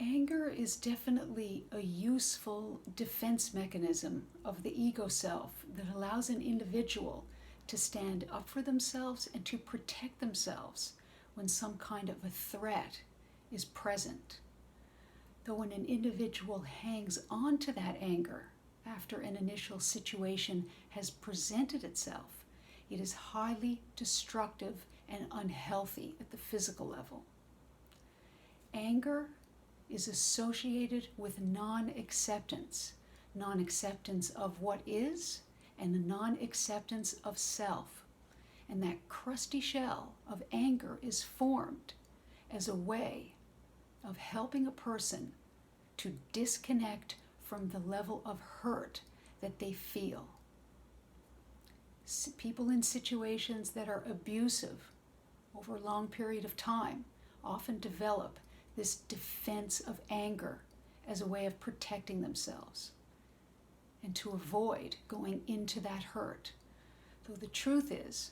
Anger is definitely a useful defense mechanism of the ego self that allows an individual to stand up for themselves and to protect themselves when some kind of a threat is present. Though when an individual hangs on to that anger after an initial situation has presented itself, it is highly destructive and unhealthy at the physical level. Anger is associated with non-acceptance of what is and the non-acceptance of self. And that crusty shell of anger is formed as a way of helping a person to disconnect from the level of hurt that they feel. People in situations that are abusive over a long period of time often develop this defense of anger as a way of protecting themselves and to avoid going into that hurt. Though the truth is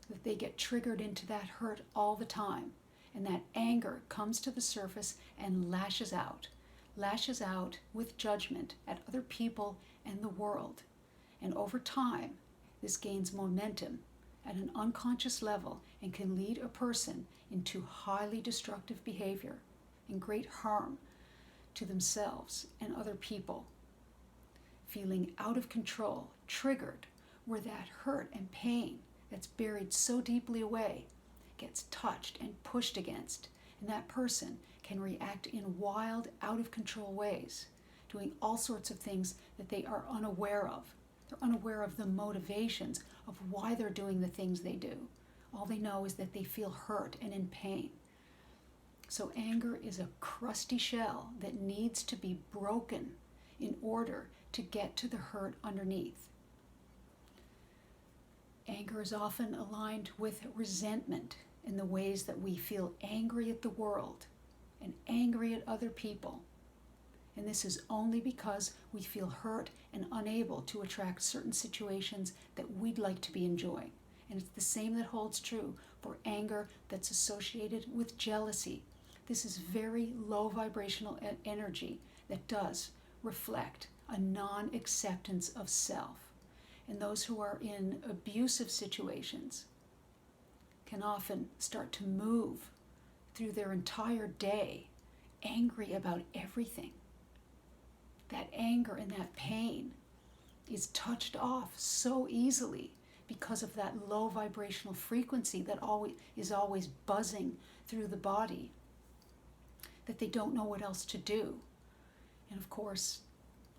that they get triggered into that hurt all the time, and that anger comes to the surface and lashes out with judgment at other people and the world. And over time, this gains momentum at an unconscious level and can lead a person into highly destructive behavior and great harm to themselves and other people. Feeling out of control, triggered, where that hurt and pain that's buried so deeply away gets touched and pushed against, and that person can react in wild, out of control ways, doing all sorts of things that they are unaware of. They're unaware of the motivations of why they're doing the things they do. All they know is that they feel hurt and in pain. So anger is a crusty shell that needs to be broken in order to get to the hurt underneath. Anger is often aligned with resentment in the ways that we feel angry at the world and angry at other people. And this is only because we feel hurt and unable to attract certain situations that we'd like to be enjoying. And it's the same that holds true for anger that's associated with jealousy. This is very low vibrational energy that does reflect a non-acceptance of self. And those who are in abusive situations can often start to move through their entire day angry about everything. That anger and that pain is touched off so easily because of that low vibrational frequency that is always buzzing through the body, that they don't know what else to do. And of course,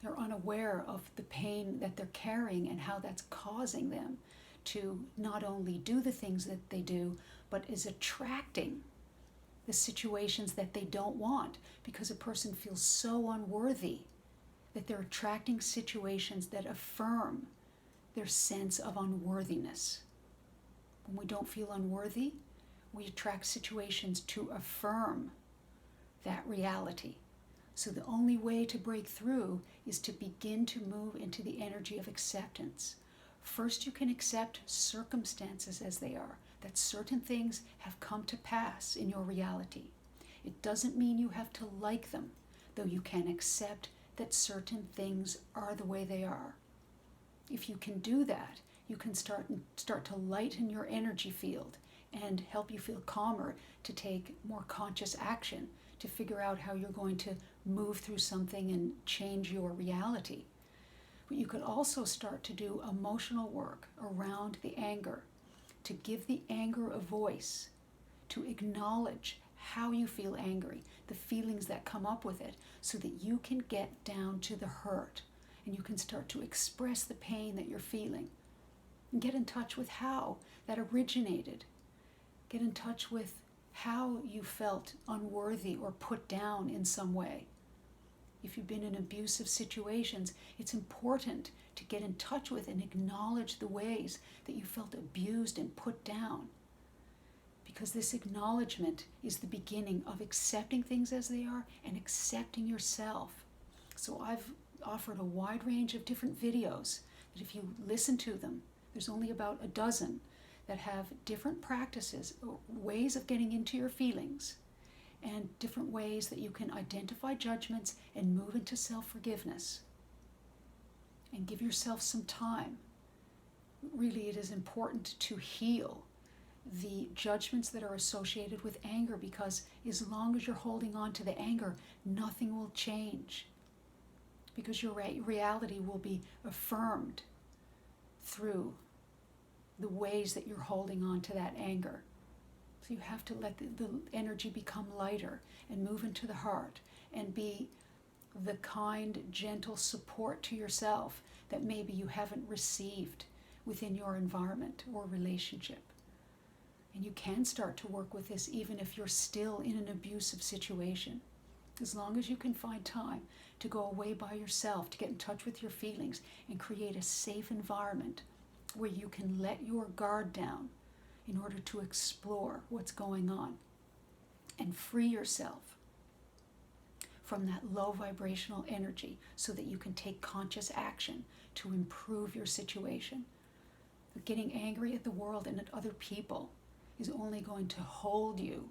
they're unaware of the pain that they're carrying and how that's causing them to not only do the things that they do, but is attracting the situations that they don't want, because a person feels so unworthy that they're attracting situations that affirm their sense of unworthiness. When we don't feel unworthy, we attract situations to affirm that reality. So the only way to break through is to begin to move into the energy of acceptance. First, you can accept circumstances as they are, that certain things have come to pass in your reality. It doesn't mean you have to like them, though you can accept that certain things are the way they are. If you can do that, you can start to lighten your energy field and help you feel calmer to take more conscious action, to figure out how you're going to move through something and change your reality. But you could also start to do emotional work around the anger, to give the anger a voice, to acknowledge how you feel angry, the feelings that come up with it, so that you can get down to the hurt and you can start to express the pain that you're feeling. And get in touch with how that originated. Get in touch with how you felt unworthy or put down in some way. If you've been in abusive situations, it's important to get in touch with and acknowledge the ways that you felt abused and put down. Because this acknowledgement is the beginning of accepting things as they are and accepting yourself. So I've offered a wide range of different videos that if you listen to them, there's only about a dozen that have different practices, ways of getting into your feelings and different ways that you can identify judgments and move into self-forgiveness. And give yourself some time. Really, it is important to heal the judgments that are associated with anger, because as long as you're holding on to the anger, nothing will change. Because your reality will be affirmed through the ways that you're holding on to that anger. So you have to let the energy become lighter and move into the heart and be the kind, gentle support to yourself that maybe you haven't received within your environment or relationship. And you can start to work with this even if you're still in an abusive situation. As long as you can find time to go away by yourself, to get in touch with your feelings and create a safe environment where you can let your guard down in order to explore what's going on and free yourself from that low vibrational energy so that you can take conscious action to improve your situation. But getting angry at the world and at other people is only going to hold you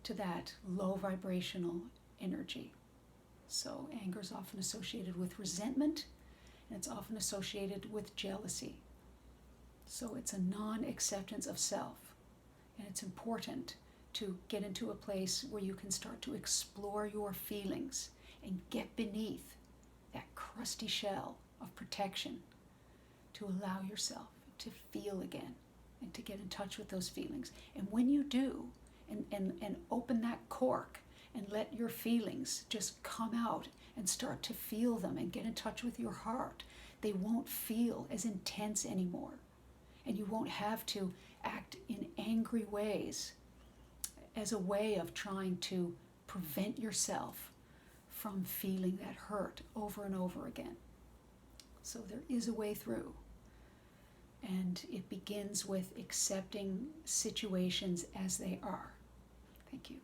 to that low vibrational energy. So anger is often associated with resentment, and it's often associated with jealousy. So it's a non-acceptance of self, and it's important to get into a place where you can start to explore your feelings and get beneath that crusty shell of protection to allow yourself to feel again and to get in touch with those feelings. And when you do, and open that cork and let your feelings just come out and start to feel them and get in touch with your heart, they won't feel as intense anymore. And you won't have to act in angry ways as a way of trying to prevent yourself from feeling that hurt over and over again. So there is a way through. And it begins with accepting situations as they are. Thank you.